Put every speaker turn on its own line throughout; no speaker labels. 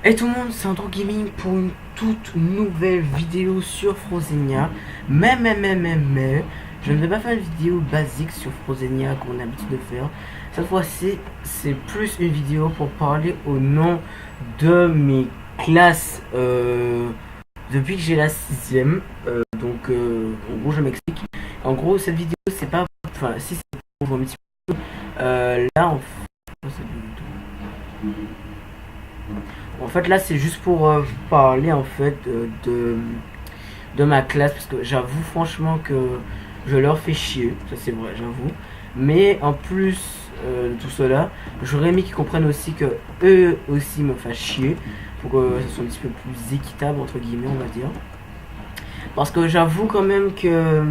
Hey tout le monde, c'est Andrew Gaming pour une toute nouvelle vidéo sur Frozenia. Mais, je ne vais pas faire une vidéo basique sur Frozenia qu'on a l'habitude de faire. Cette fois-ci, c'est plus une vidéo pour parler au nom de mes classes depuis que j'ai la 6ème. En gros, je m'explique. En gros, cette vidéo, c'est pas... Enfin, si c'est pour vous un petit peu. Là, en fait, là, c'est juste pour vous parler en fait de ma classe parce que j'avoue franchement que je leur fais chier, ça c'est vrai, j'avoue. Mais en plus de tout cela, j'aurais aimé qu'ils comprennent aussi que eux aussi me fassent chier pour que ce soit un petit peu plus équitable entre guillemets, on va dire. Parce que j'avoue quand même que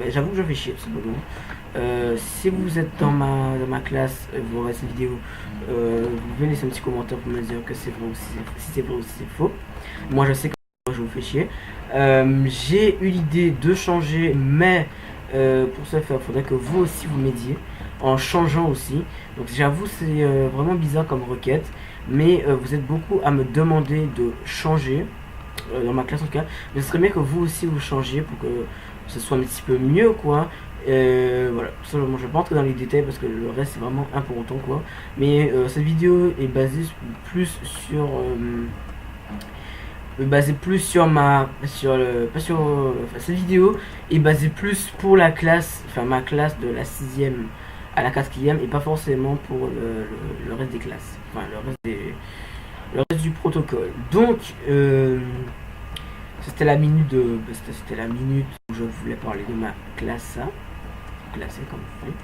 j'avoue que je fais chier, tout simplement. Si vous êtes dans ma classe, vous aurez cette vidéo, vous pouvez laisser un petit commentaire pour me dire que c'est vrai ou si c'est vrai ou si c'est faux. Moi je sais que je vous fais chier. J'ai eu l'idée de changer, mais pour ce faire, il faudrait que vous aussi vous m'aidiez en changeant aussi. Donc j'avoue c'est vraiment bizarre comme requête, mais vous êtes beaucoup à me demander de changer dans ma classe en tout cas. Mais ce serait bien que vous aussi vous changiez pour que ce soit un petit peu mieux quoi. Voilà, seulement je vais pas entrer dans les détails parce que le reste c'est vraiment important quoi. Mais cette vidéo est basée plus sur cette vidéo est basée plus pour la classe, enfin ma classe de la 6ème à la 4ème et pas forcément pour le reste des classes, enfin le reste du protocole. Donc c'était la minute où je voulais parler de ma classe A, classée comme vous voulez.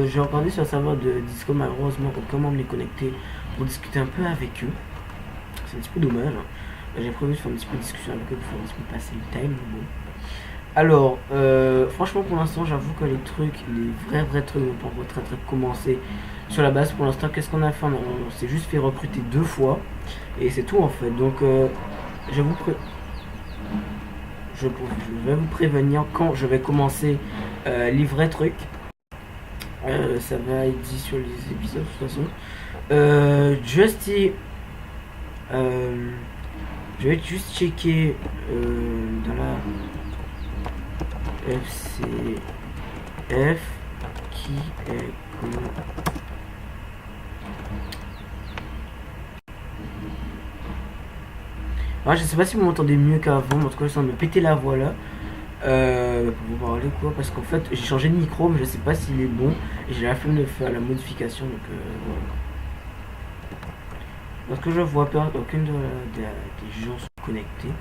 J'ai regardé sur le serveur de Discord, malheureusement, comment me les connecter pour discuter un peu avec eux. C'est un petit peu dommage. J'ai prévu de faire un petit peu de discussion avec eux pour un petit peu passer le time. Bon. Alors, franchement, pour l'instant, j'avoue que les trucs, les vrais trucs n'ont pas encore très commencé sur la base. Pour l'instant, qu'est-ce qu'on a fait? On s'est juste fait recruter 2 fois et c'est tout en fait. Donc, je vous pré- je vais vous prévenir quand je vais commencer les vrais trucs. Ça va être dit sur les épisodes de toute façon. Justy, je vais juste checker dans la FCF qui est comment. Ah, je sais pas si vous m'entendez mieux qu'avant, mais en tout cas, je sens me péter la voix là. Pour vous parler quoi, parce qu'en fait j'ai changé de micro, mais je sais pas s'il est bon et j'ai la flemme de faire la modification. Donc voilà. Parce que je vois pas aucune des gens sont connectés.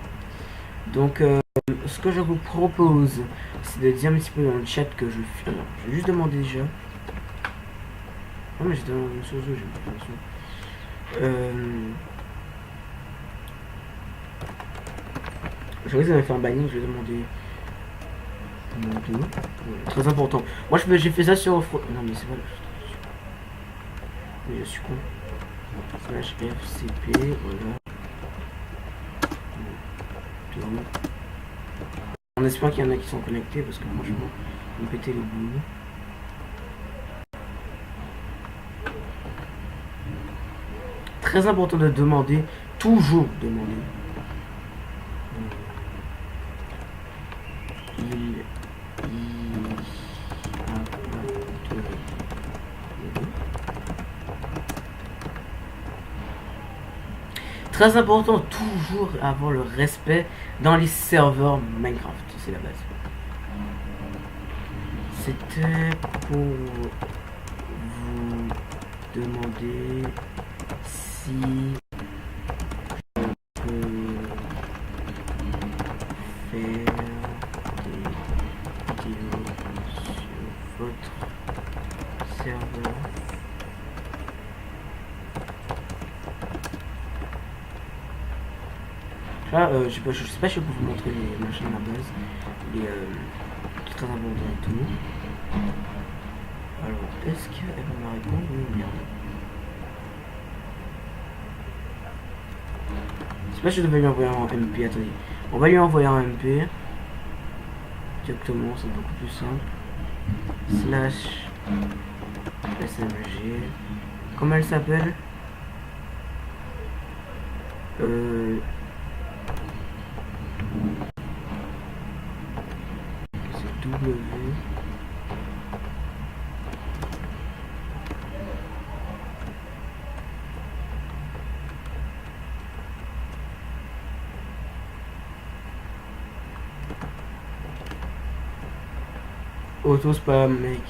Donc ce que je vous propose, c'est de dire un petit peu dans le chat que je fais. Alors, je vais juste demander déjà. Ah mais j'étais dans une source, j'ai pas l'impression. Je risque de me faire banning, je vais demander. Très important. Moi j'ai fait ça sur. Non mais c'est pas. Mais je suis con. Slash FCP, voilà. On espère qu'il y en a qui sont connectés parce que franchement, ils me péter les boules. Très important de demander, toujours demander. Très important, toujours avoir le respect dans les serveurs Minecraft, c'est la base. C'était pour vous demander si je peux faire des vidéos sur votre serveur. Là, je sais pas si je peux vous montrer les machins à la base. C'est très important et tout. Alors, est-ce qu'elle va me répondre ou merde? Je sais pas si je devais lui envoyer un MP, attendez. On va lui envoyer un MP. Directement, c'est beaucoup plus simple. Slash SMG. Comment elle s'appelle? C'est W. Auto spam, mec.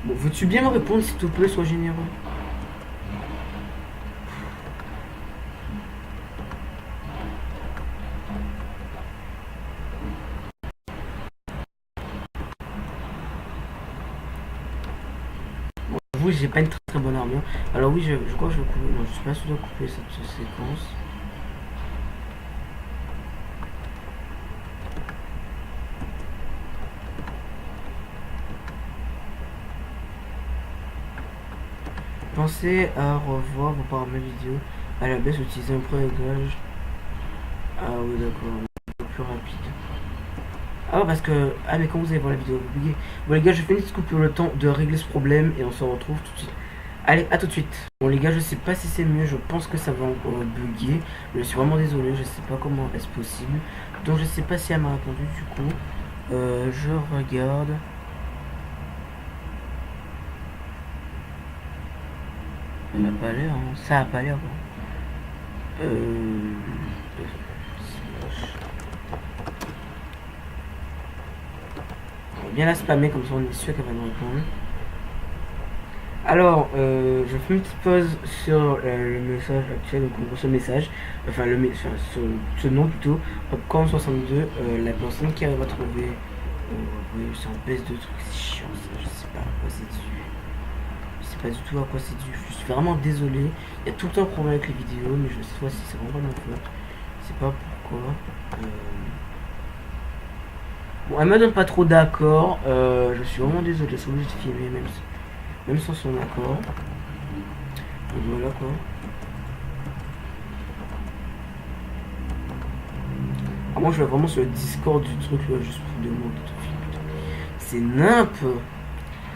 Bon, veux-tu bien me répondre s'il te plaît, sois généreux. Bon, j'avoue, j'ai pas une très bonne armure. Alors oui, je crois que je vais couper. Non, je suis pas sûr de couper cette séquence. Pensez à revoir vos paramètres vidéo à la baisse, utiliser un pré-réglage. Ah oui, d'accord, plus rapide. Ah parce que... Ah mais quand vous allez voir la vidéo, vous buguez. Bon les gars, je fais une petite coupure le temps de régler ce problème et on se retrouve tout de suite. Allez, à tout de suite. Bon les gars, je sais pas si c'est mieux, je pense que ça va encore bugger. Je suis vraiment désolé, je sais pas comment est-ce possible. Donc je sais pas si elle m'a répondu du coup. Je regarde. Elle n'a pas l'air, hein. Ça a pas l'air. Bon. On va bien la spammer comme ça on est sûr qu'elle va nous répondre. Alors, je fais une petite pause sur le message actuel, donc on voit ce message, enfin, sur ce nom plutôt, Popcorn62, la personne qui arrive à trouver, oui, c'est en baisse de trucs, c'est chiant ça, je sais pas à quoi c'est dû, je sais pas du tout à quoi c'est dû, je suis vraiment désolé, il y a tout le temps un problème avec les vidéos, mais je sais pas si c'est vraiment ma faute, je sais pas pourquoi. Bon, elle me donne pas trop d'accord, je suis vraiment désolé, c'est obligé de filmer même sans son accord. Donc voilà quoi. Ah, moi je vais vraiment sur le Discord du truc là, juste pour demander de film. C'est nimp.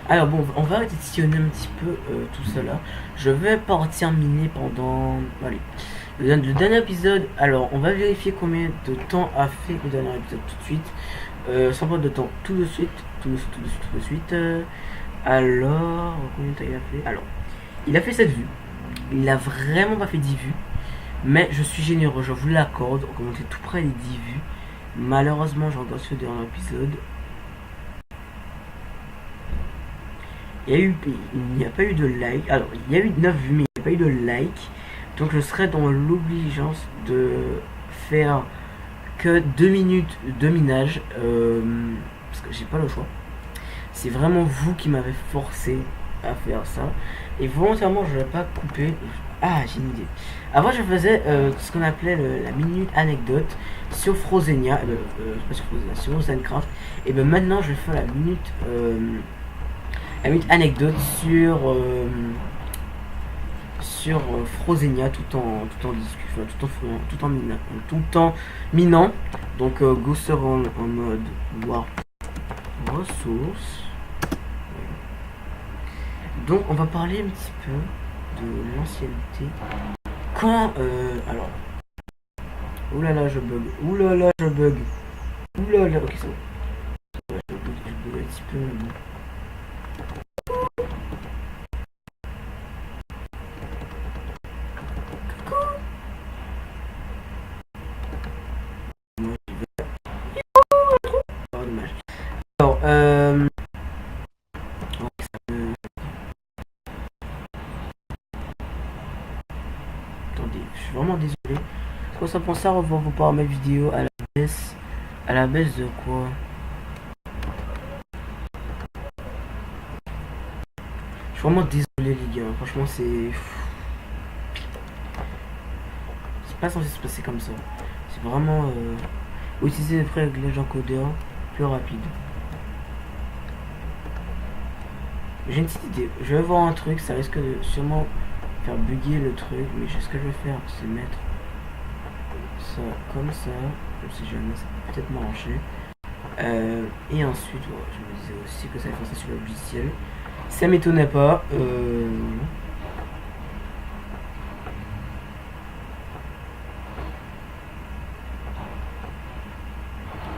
Alors bon, on va éditionner un petit peu tout ça là. Je vais partir miner pendant... Allez. Le dernier épisode, alors on va vérifier combien de temps a fait le dernier épisode tout de suite. Sans perdre de temps, tout de suite. Alors, combien de temps il a fait? Alors, il a fait 7 vues. Il a vraiment pas fait 10 vues. Mais je suis généreux, je vous l'accorde. On commence tout près des 10 vues. Malheureusement, je regarde ce dernier épisode. Il n'y a pas eu de like. Alors, il y a eu 9 vues, mais il n'y a pas eu de like. Donc, je serai dans l'obligeance de faire que 2 minutes de minage. Parce que j'ai pas le choix. C'est vraiment vous qui m'avez forcé à faire ça. Et volontairement, je ne vais pas couper. Ah, j'ai une idée. Avant, je faisais ce qu'on appelait la minute anecdote sur Frozenia. Pas sur Frozenia, sur Rosencraft. Et ben maintenant, je vais faire la minute anecdote sur Frozenia tout en discussion, tout en minant. Donc, Ghoster en mode warp ressources. Donc on va parler un petit peu de l'ancienneté. Quand alors, oulala je bug, oulala je bug, oulala, ok c'est bon. Je bug un petit peu. Oh, dommage. Alors attendez, je suis vraiment désolé. Est-ce que ça pense à revoir vos paramètres vidéo à la baisse? À la baisse de quoi? Je suis vraiment désolé les gars, franchement c'est pas censé se passer comme ça. C'est vraiment utiliser les pré-réglages encodeurs plus rapide. J'ai une petite idée, je vais voir un truc, ça risque de sûrement faire bugger le truc, mais ce que je vais faire c'est mettre ça comme ça, même si jamais ça peut peut-être m'arranger. Et ensuite, ouais, je me disais aussi que ça allait faire ça sur le logiciel. Ça m'étonnait pas.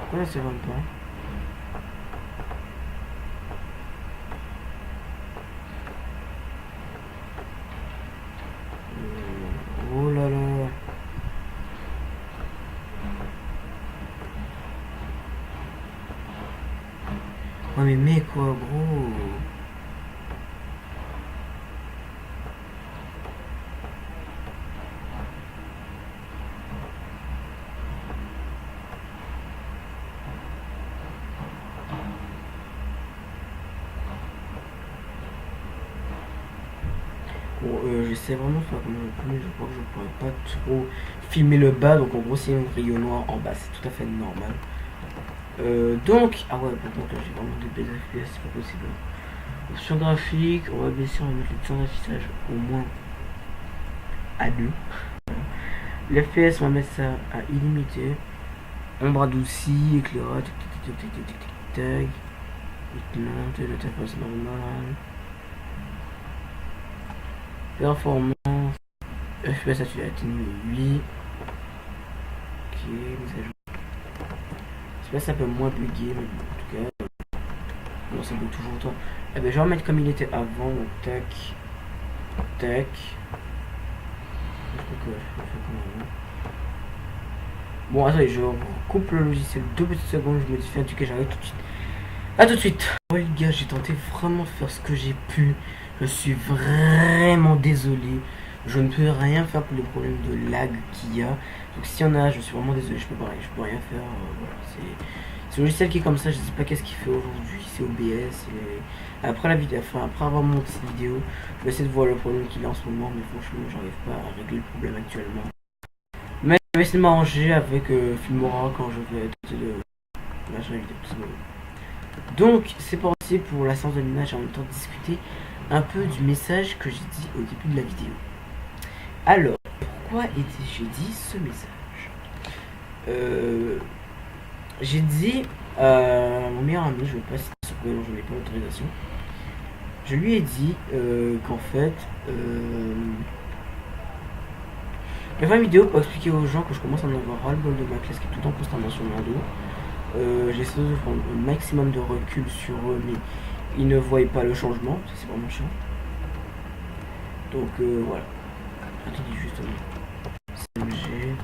Pourquoi là, ça va pas? Oh là là. Ouais mais quoi gros. Bon, j'essaie vraiment de faire comme je peux, mais je crois que je pourrais pas trop filmer le bas, donc en gros c'est un rayon noir en bas, c'est tout à fait normal. Donc, ah ouais, par contre là j'ai vraiment des belles FPS, c'est pas possible. Option graphique, on va baisser, on va mettre le temps d'affichage au moins à 2. L'FPS, on va mettre ça à illimité. Ombre adoucie, éclairage, tic tic tic tic tic tic tic tac. Éclairante, l'interface normale. Performance. FPS à atténué 8. Ok, mise à jour. C'est ça peut moins bugger, mais bon, en tout cas. Non, ça bug toujours autant. Eh ben, je vais remettre comme il était avant. Donc, tac. Tac. Je crois que je vais faire comme avant. Bon, attendez, je coupe le logiciel 2 petites secondes, je modifie un truc et j'arrive tout de suite. A tout de suite. Ouais les gars, j'ai tenté vraiment de faire ce que j'ai pu. Je suis vraiment désolé. Je ne peux rien faire pour les problèmes de lag qu'il y a. Donc s'il y en a, je suis vraiment désolé, je peux rien faire. Voilà, c'est le logiciel qui est comme ça, je sais pas qu'est-ce qu'il fait aujourd'hui, c'est OBS. Après la vidéo, enfin après avoir monté cette vidéo, je vais essayer de voir le problème qu'il a en ce moment, mais franchement j'arrive pas à régler le problème actuellement. Mais je vais essayer de m'arranger avec Filmora quand je vais tenter de lâcher la vidéo. Donc c'est parti pour la séance de l'image, en même temps discuter un peu du message que j'ai dit au début de la vidéo. Alors, pourquoi j'ai dit ce message? J'ai dit à mon meilleur ami, je ne vais pas citer ce prénom, je n'ai pas l'autorisation. Je lui ai dit qu'en fait, il y avait une vidéo pour expliquer aux gens que je commence à en avoir ras-le-bol de ma classe qui est tout le temps constamment sur mon dos. J'essaie de prendre un maximum de recul sur eux, mais ils ne voient pas le changement, ça c'est vraiment chiant. Donc voilà. Attendez justement. CMG.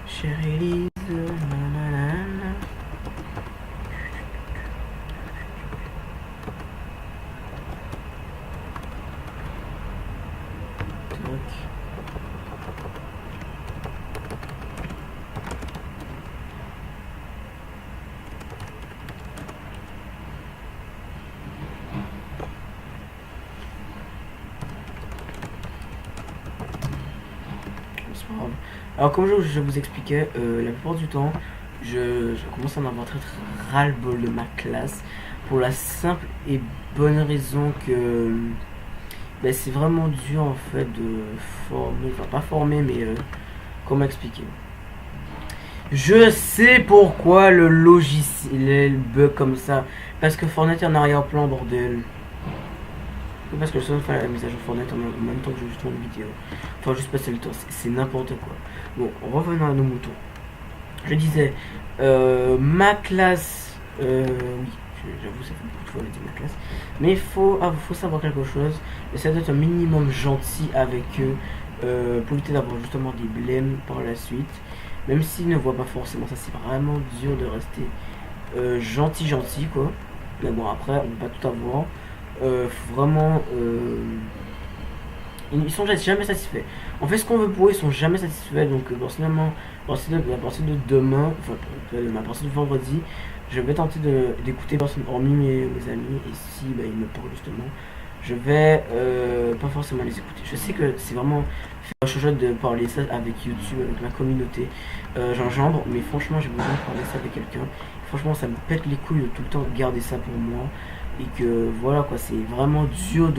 Chère Elise. Nanana. Alors comme je vous expliquais, la plupart du temps, je commence à en avoir très ras-le-bol de ma classe pour la simple et bonne raison que ben, c'est vraiment dur en fait de former, enfin pas former mais comment expliquer. Je sais pourquoi le logiciel bug comme ça, parce que Fortnite est en arrière-plan bordel. Parce que je suis en train de faire la mise à jour Fortnite en même temps que je tourne une vidéo. Enfin, juste passer le temps, c'est n'importe quoi. Bon, revenons à nos moutons. Je disais, ma classe, oui, j'avoue, ça fait beaucoup de fois que je dis ma classe. Mais il faut savoir quelque chose. Essayer d'être un minimum gentil avec eux pour éviter d'avoir justement des blèmes par la suite. Même s'ils ne voient pas forcément ça, c'est vraiment dur de rester gentil, quoi. Mais bon, après, on ne peut pas tout avoir. Faut vraiment ils sont jamais satisfaits. On fait ce qu'on veut pour eux, ils sont jamais satisfaits. Donc personnellement, à partir de demain, enfin à partir de vendredi, je vais tenter d'écouter personne hormis mes amis. Et si bah, ils me parlent justement, je vais pas forcément les écouter. Je sais que c'est vraiment chouette de parler ça avec YouTube, avec ma communauté, Gingembre, mais franchement j'ai besoin de parler ça avec quelqu'un. Franchement ça me pète les couilles de tout le temps garder ça pour moi. Et que voilà quoi, c'est vraiment dur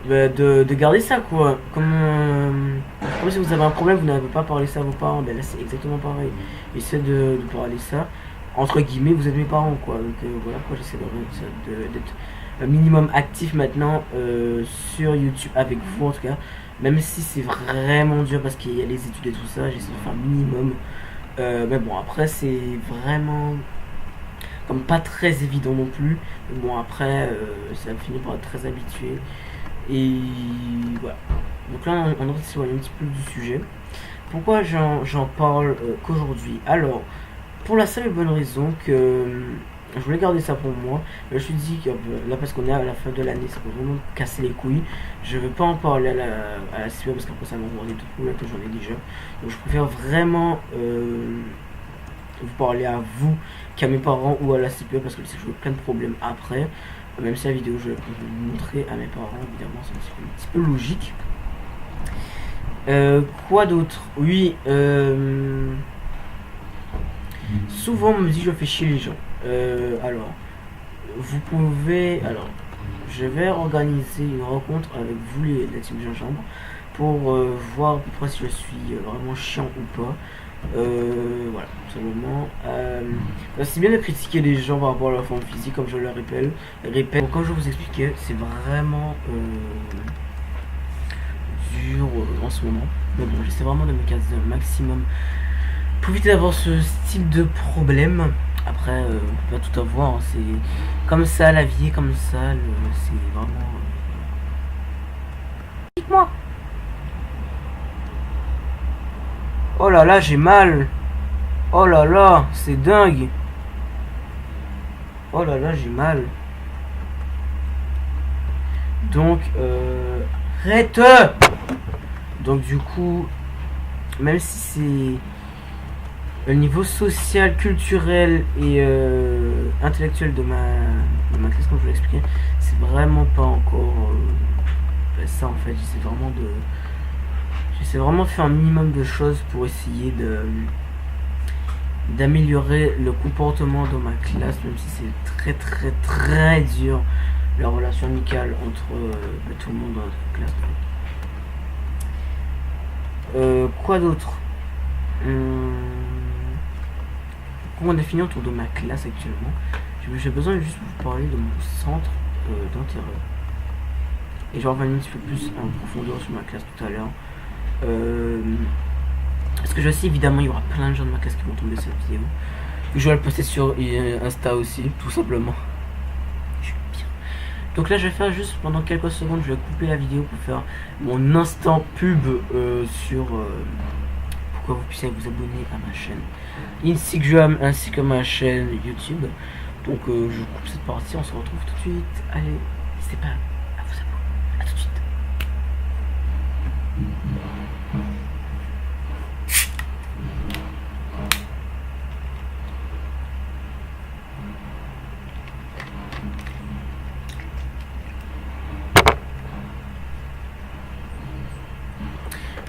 de garder ça quoi. Comme si vous avez un problème, vous n'avez pas parlé ça à vos parents, ben là c'est exactement pareil. Essayez de parler ça, entre guillemets, vous êtes mes parents quoi. Donc voilà quoi, j'essaie d'être un minimum actif maintenant sur YouTube avec vous en tout cas. Même si c'est vraiment dur parce qu'il y a les études et tout ça, j'essaie de faire un minimum. Mais bon après c'est vraiment comme pas très évident non plus. Mais bon après ça finit par être très habitué. Et voilà. Donc là on va s'éloigner un petit peu du sujet. Pourquoi j'en parle qu'aujourd'hui? Alors, pour la simple et bonne raison que je voulais garder ça pour moi. Mais je me suis dit que là, parce qu'on est à la fin de l'année, ça peut vraiment casser les couilles. Je veux pas en parler à la CPE parce qu'après ça va m'envoyer tout problèmes que j'en ai déjà. Donc je préfère vraiment vous parler à vous qu'à mes parents ou à la CPE parce que je sais que j'aurai plein de problèmes après. Même si la vidéo je vais vous montrer à mes parents, évidemment, c'est un petit peu logique. Quoi d'autre? Oui, souvent on me dit je fais chier les gens. Alors, vous pouvez. Alors, je vais organiser une rencontre avec vous, la team Gingembre, pour voir à peu près si je suis vraiment chiant ou pas. Voilà, tout simplement. C'est bien de critiquer les gens par rapport à leur forme physique, comme je le répète. Bon, comme je vous expliquais, c'est vraiment dur en ce moment. Mais bon, j'essaie vraiment de me casser un maximum pour éviter d'avoir ce style de problème. Après, on peut pas tout avoir, hein. C'est comme ça, la vie est comme ça, c'est vraiment... Dites-moi. Oh là là, j'ai mal. Oh là là, c'est dingue. Oh là là, j'ai mal. Donc, arrête. Donc du coup, même si c'est le niveau social, culturel et intellectuel de ma classe, comme je vous l'ai expliqué, c'est vraiment pas encore ça en fait. J'essaie vraiment de faire un minimum de choses pour essayer d'améliorer le comportement dans ma classe, même si c'est très dur la relation amicale entre tout le monde dans notre classe. Quoi d'autre? Comment définir autour de ma classe actuellement? J'ai besoin de juste vous parler de mon centre d'intérêt. Et je vais revenir un petit peu plus en profondeur sur ma classe tout à l'heure. Parce que je sais évidemment il y aura plein de gens de ma classe qui vont tomber cette vidéo. Je vais le poster sur Insta aussi, tout simplement. Je suis bien. Donc là je vais faire juste pendant quelques secondes, je vais couper la vidéo pour faire mon instant pub sur pourquoi vous puissiez vous abonner à ma chaîne Instagram ainsi que ma chaîne YouTube. Donc je coupe cette partie, on se retrouve tout de suite. Allez, n'hésitez pas à vous abonner. À tout de suite.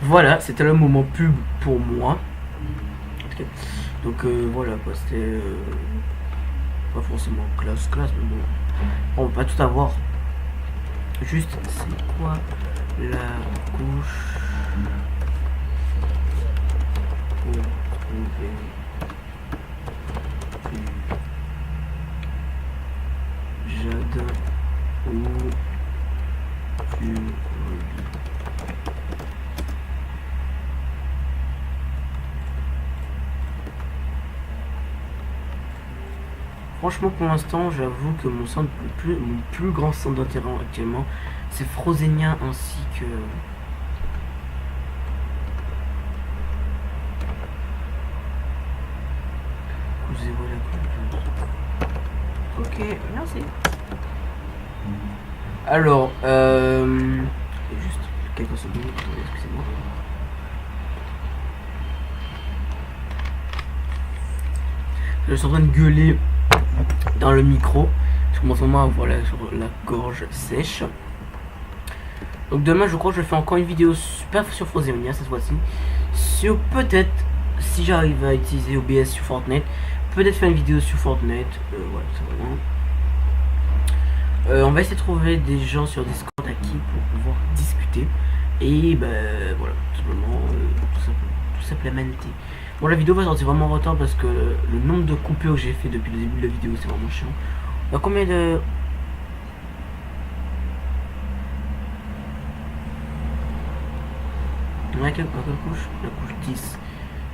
Voilà, c'était le moment pub pour moi. Okay. Donc voilà quoi, c'était pas forcément classe, mais bon, on va pas tout avoir. Juste, c'est quoi la couche pour trouver Jade ou du rubis? Franchement, pour l'instant, j'avoue que mon plus grand centre d'intérêt actuellement, c'est Frozenia ainsi que... Ok, merci. Alors, juste quelques secondes, excusez-moi. Je suis en train de gueuler dans le micro. Je commence vraiment à avoir la gorge sèche. Donc demain, je crois que je fais encore une vidéo super sur Frozenia cette fois-ci. Sur peut-être, si j'arrive à utiliser OBS sur Fortnite, peut-être faire une vidéo sur Fortnite. Voilà, c'est vraiment. On va essayer de trouver des gens sur Discord à qui pour pouvoir débuté. Et ben voilà, tout simplement. Bon, la vidéo va sortir vraiment en retard parce que le nombre de coupures que j'ai fait depuis le début de la vidéo, c'est vraiment chiant. Il y a combien de... À quelle couche? La couche 10.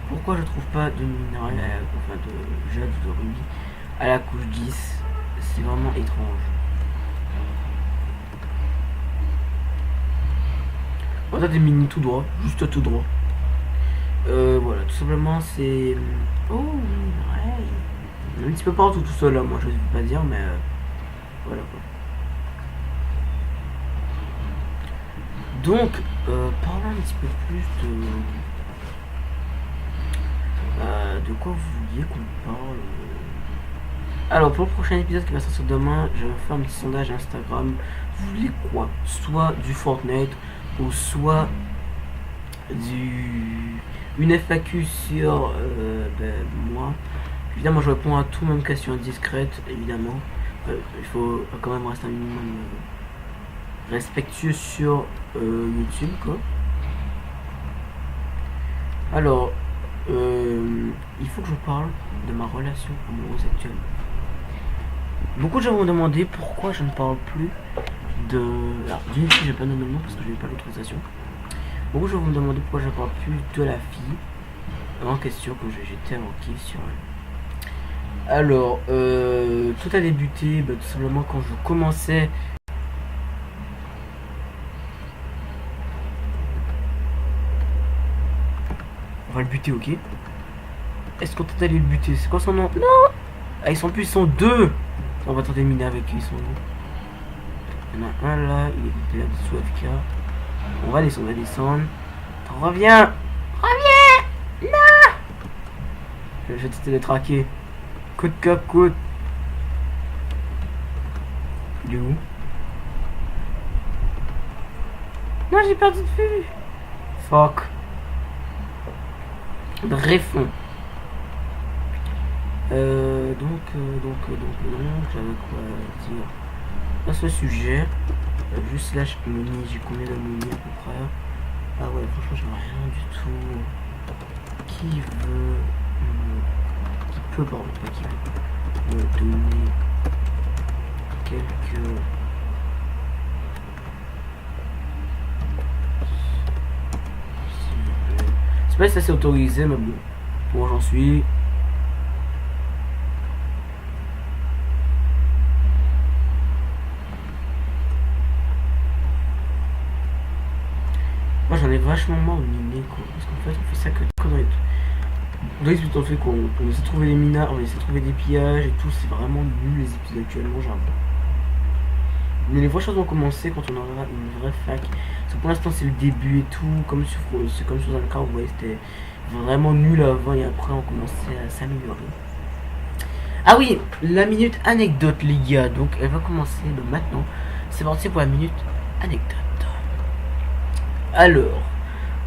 Pourquoi je trouve pas de minerai, enfin de jade ou de rubis à la couche 10? C'est vraiment étrange. On a des mini tout droit, juste tout droit. Voilà, tout simplement c'est... Oh, ouais. Un petit peu partout tout seul là, moi je vais pas dire, mais voilà quoi. Donc, parlons un petit peu plus de quoi vous vouliez qu'on parle. Alors, pour le prochain épisode qui va sortir demain, je vais faire un petit sondage Instagram. Vous voulez quoi? Soit du Fortnite, ou soit une FAQ sur moi. Évidemment, je réponds à tout, même question indiscrète, évidemment. Il faut quand même rester un minimum respectueux sur YouTube, quoi. Alors, il faut que je parle de ma relation amoureuse actuelle. Beaucoup de gens m'ont demandé pourquoi je ne parle plus de... Alors, d'une fille, j'ai pas nommé le nom parce que je n'ai pas l'autorisation. Beaucoup de gens m'ont demandé pourquoi je ne parle plus de la fille en question, que j'ai tellement kiff sur elle. Alors, tout a débuté tout simplement quand je commençais... On va le buter, ok? Est-ce qu'on tente d'aller le buter? C'est quoi son nom? Non! Ah, ils sont plus, ils sont deux! On va tenter de miner avec eux, ils sont deux. Il y en a un là, il est sous AFK. On va descendre. Reviens! Reviens! Non! Je vais tester de traquer. Coup de cap, coup. Il est où? Non, j'ai perdu de vue! Fuck. Bréfond. Donc, j'avais quoi dire à ce sujet. Juste slash mini, j'ai combien de mini à peu près? Ah ouais, franchement, j'ai rien du tout. Qui veut qui peut, pardon, pas qui veut me donner quelques... C'est pas si ça c'est autorisé, mais bon, pour j'en suis. Moi j'en ai vachement marre de miner quoi, parce qu'en fait on fait ça que des conneries. On doit expliquer en fait qu'on essaie de trouver des minards, on essaie de trouver des pillages et tout, c'est vraiment nul les épisodes actuellement, j'avoue. Mais les vraies choses vont commencer quand on aura une vraie fac. Parce que pour l'instant c'est le début et tout, comme sur un cas, vous voyez, c'était vraiment nul avant et après on commençait à s'améliorer. Ah oui, la minute anecdote les gars, donc elle va commencer maintenant. C'est parti pour la minute anecdote. Alors,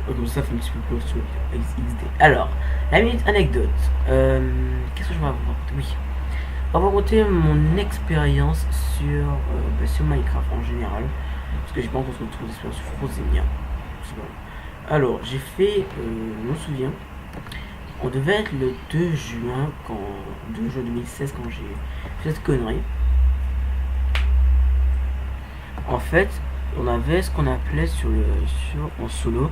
comme ça fait un petit peu plus sur XD. Alors, la minute anecdote. Qu'est-ce que je vais vous raconter? Oui. On va raconter mon expérience sur Minecraft en général. Parce que j'ai pas encore trop d'expérience sur Frozenia. Alors, j'ai fait, je me souviens, on devait être le 2 juin 2016 quand j'ai fait cette connerie. En fait, on avait ce qu'on appelait en solo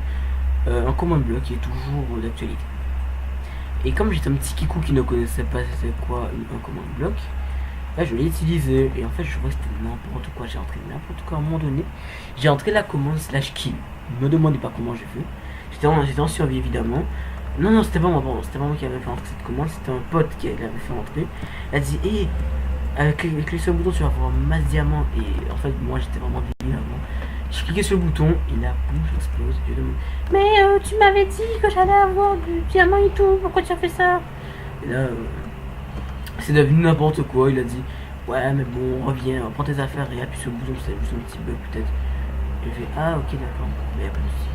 un command block qui est toujours d'actualité. Et comme j'étais un petit kikou qui ne connaissait pas c'était quoi un command block, là je l'ai utilisé et en fait je vois que c'était n'importe quoi, j'ai entré n'importe quoi à un moment donné. J'ai entré la commande /kill. Ne me demandez pas comment j'ai fait. J'étais en survie évidemment. Non, c'était pas moi, pardon, c'était pas moi qui avait fait entrer cette commande, c'était un pote qui l'avait fait entrer. Elle a dit, hé, clique sur le bouton, tu vas avoir masse diamant. Et en fait, moi j'étais vraiment débile avant. J'ai cliqué sur le bouton et là, boum, j'explose. Mais tu m'avais dit que j'allais avoir du diamant et tout, pourquoi tu as fait ça? Et là, c'est devenu n'importe quoi. Il a dit, ouais, mais bon, reviens, prends tes affaires et appuie sur le bouton, c'est juste un petit bug peut-être. Et j'ai fait, ah, ok, d'accord, mais y'a pas de soucis.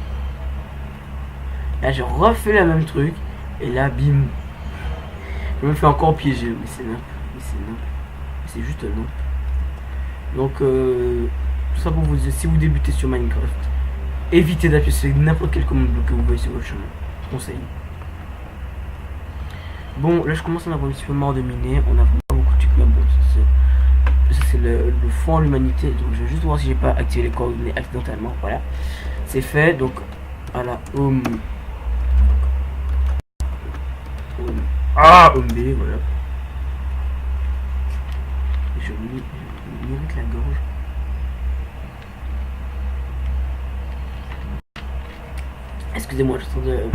Là j'ai refait le même truc et là bim, je me fais encore piéger. Mais c'est n'importe, c'est juste n'importe. Donc tout ça pour vous dire, si vous débutez sur Minecraft, évitez d'appuyer sur n'importe quelle commande bloquée que vous voyez sur votre chemin. Conseil. Bon, là je commence à en avoir un petit peu marre de miner. On a vraiment beaucoup de trucs, mais bon, ça c'est le fond en l'humanité. Donc je vais juste voir si j'ai pas activé les coordonnées accidentellement. Voilà. C'est fait. Donc, voilà. Home B, voilà. Je m'irrite la gorge. Excusez-moi, je sens de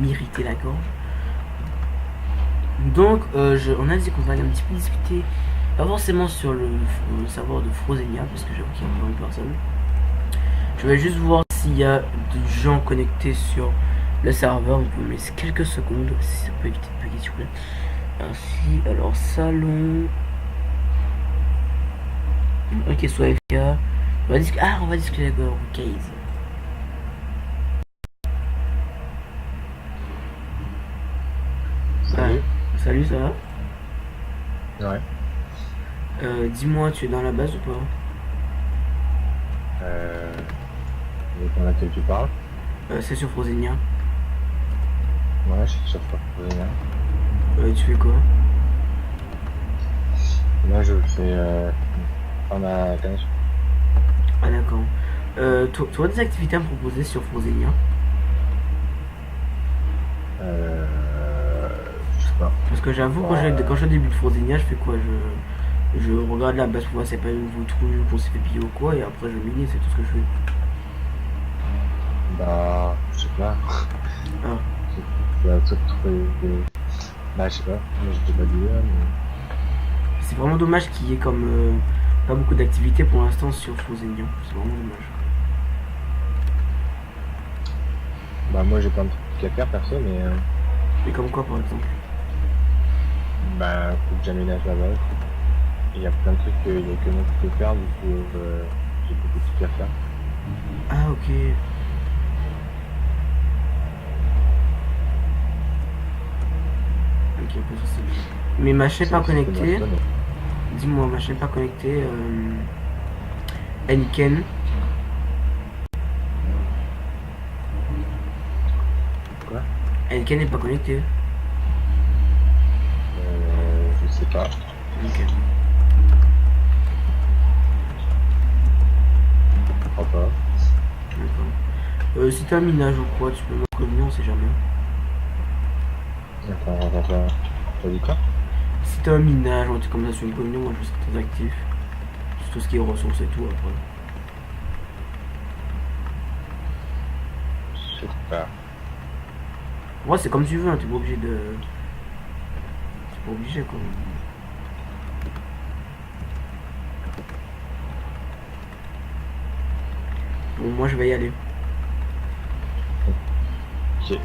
m'irriter la gorge. Donc, on a dit qu'on va aller un petit peu discuter, pas forcément sur le savoir de Frozenia, parce que j'avoue qu'il y a plein de personnes. Je vais juste voir s'il y a des gens connectés sur le serveur. Vous pouvez me laisser quelques secondes, si ça peut éviter de bugger, s'il vous plaît. Ainsi, alors, salon. Ok, soit FK. On va discuter avec Case.
Salut.
Salut, ça va?
Ouais.
Dis-moi, tu es dans la base ou pas?
Dans laquelle tu parles?
C'est sur Frozenia.
Ouais, je suis sur Frozenia.
Tu fais quoi?
Moi, je fais en ma canne.
Ah d'accord. Tu as des activités à me proposer sur Frozenia?
Je sais pas.
Parce que j'avoue, quand je débute Frozenia, je fais quoi? Je regarde la base pour voir si c'est pas une nouveau truc qu'on s'est fait piller ou quoi, et après je mine, c'est tout ce que je fais.
Bah, je sais pas.
Ah.
Tu vas te trouver des... Bah, je sais pas. Moi, je t'ai pas dit là, mais...
C'est vraiment dommage qu'il y ait comme pas beaucoup d'activités pour l'instant sur Frozenia. C'est vraiment dommage.
Bah, moi, j'ai plein de trucs à faire perso, mais...
Et comme quoi par exemple?
Bah, faut que j'aménage la base. Il y a plein de trucs qu'il y a que moi qui peux faire, du coup, j'ai beaucoup de trucs à faire.
Ah ok. Ok, pas de soucis. Mais ma chaîne pas connectée. Dis-moi, ma chaîne pas connectée. Enken.
Quoi?
Enken n'est pas connecté.
Je sais pas.
Ok.
Je crois pas.
D'accord. Si t'as un minage ou quoi, tu peux me prévenir, on sait jamais.
Attends. T'as dit quoi?
Si t'as un minage ou un truc comme ça sur une commune, moi je serai très actif. Sur tout ce qui est ressources et tout après.
Je sais pas.
Ouais, c'est comme tu veux, hein, t'es pas obligé de. T'es pas obligé quoi. Bon, moi je vais y aller.
Ok.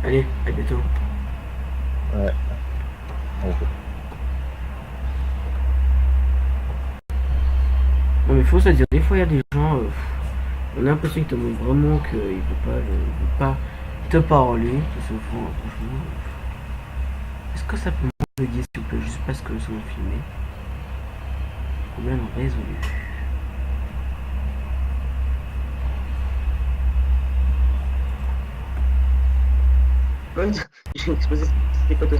Allez, à bientôt.
Ouais. Okay.
Non mais faut se dire, des fois il y a des gens, on a l'impression qu'ils te montrent vraiment qu'ils ne veulent pas te parler, tout se font, franchement. Est-ce que ça peut m'envoyer s'il vous plaît, juste parce que nous sommes filmés? Problème résolu.
J'ai explosé tes potos.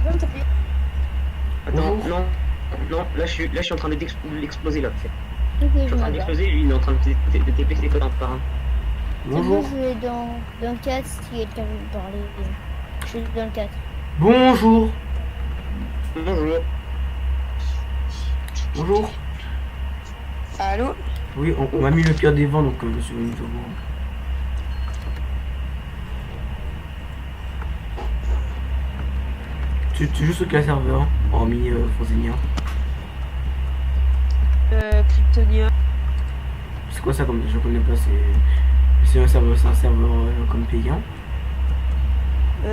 Attends,
Bonjour.
non, là je suis en train d'exploser là.
Ok,
Je suis en train d'exploser, lui il est en train de TP ses potes un par un.
Bonjour.
Je vais dans le 4 si quelqu'un veut me parler. Je suis dans le 4.
Bonjour.
Bonjour.
Bonjour.
Allô?
Oui, on m'a mis le pire des vents donc je suis venu te voir. Tu joues sur quel serveur? Hormis Frozenia.
Kryptonia.
C'est quoi ça comme je connais pas, c'est un serveur comme payant.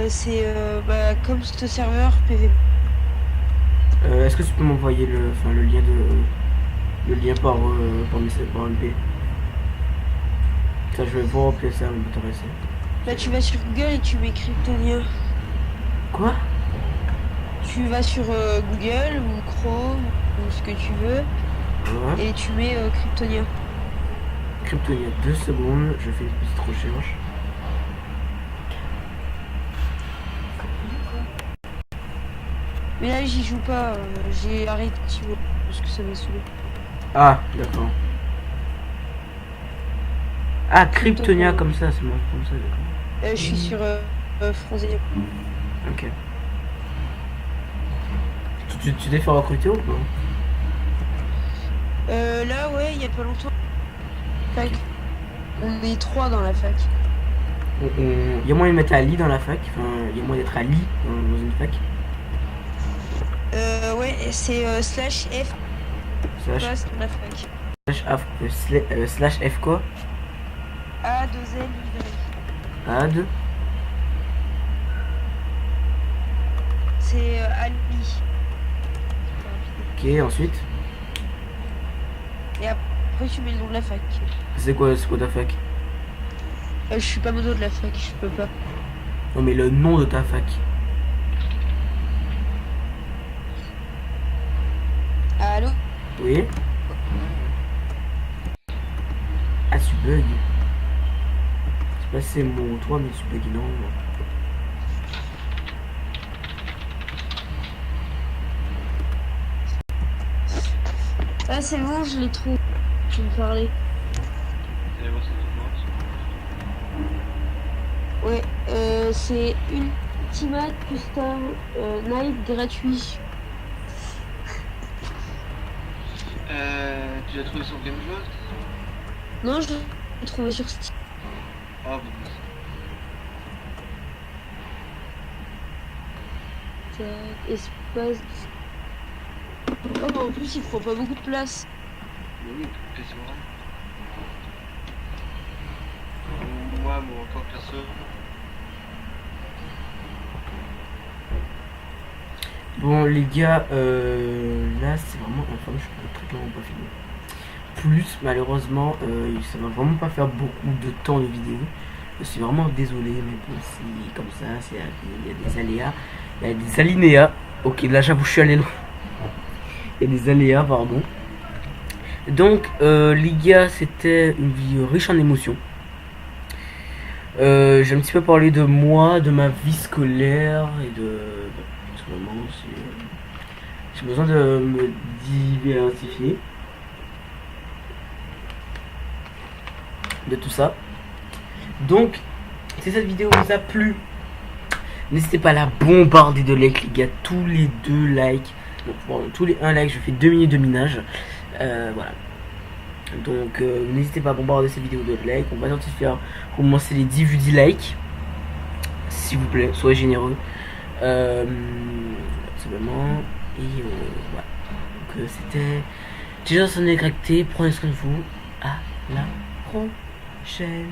C'est comme ce serveur PV.
Est-ce que tu peux m'envoyer le lien par MP? Ça je vais voir après ça m'intéresser.
Là tu vas sur Google et tu mets Kryptonia.
Quoi?
Tu vas sur Google ou Chrome ou ce que tu veux
Ouais.
et tu mets Kryptonia.
Kryptonia, 2 secondes, je fais une petite recherche.
Mais là, j'y joue pas. J'ai arrêté parce que ça m'a saoulé.
Ah, d'accord. Ah, Kryptonia comme ça, c'est marrant comme ça, d'accord.
Je suis sur Fronzé.
Ok. Tu t'es fait recruter ou pas?
Là, ouais, il y a pas longtemps. Fac. On est 3 dans la fac.
Il y a moyen de mettre un lit dans la fac, enfin, il y a moyen d'être à lit dans une fac.
Ouais, c'est slash F
Slash,
place dans la fac.
slash F quoi?
A, 2 L, Y.
Add.
C'est Ali.
Ok, ensuite.
Et après, tu mets le nom de la fac.
C'est quoi ta fac?
Je suis pas modo de la fac, je peux pas.
Non mais le nom de ta fac.
Allô?
Oui. Ah, tu bug. C'est pas si c'est mon toi, mais tu bug non.
Ah, c'est bon, je l'ai trouvé. Je vais me parler. Ouais, c'est Ultimate Custom Night gratuit.
Tu l'as trouvé sur GameJolt?
Non, je l'ai trouvé sur Steam.
Ah bon.
Tac, espace. Oh, bah, en plus, il prend pas beaucoup de place.
Oui, quasiment rien. Moi, mon compte perso.
Bon les gars, là c'est vraiment enfin je peux très clairement pas filmer. Plus malheureusement ça va vraiment pas faire beaucoup de temps de vidéo. Je suis vraiment désolé mais bon c'est comme ça, il y a des aléas, il y a des alinéas. Ok là j'avoue je suis allé loin. Il y a des aléas pardon. Donc les gars c'était une vidéo riche en émotions. J'ai un petit peu parlé de moi, de ma vie scolaire et de... Vraiment, j'ai besoin de me diversifier de tout ça. Donc, si cette vidéo vous a plu, n'hésitez pas à la bombarder de likes, les gars. Tous les 2 likes, donc, bon, tous les 1 like, je fais 2 minutes de minage. Voilà. Donc, n'hésitez pas à bombarder cette vidéo de likes. On va tenter de faire commencer les 10 vues, 10 likes. S'il vous plaît, soyez généreux. Simplement et voilà donc c'était déjà sonné gracté, prenez soin de vous, à la prochaine.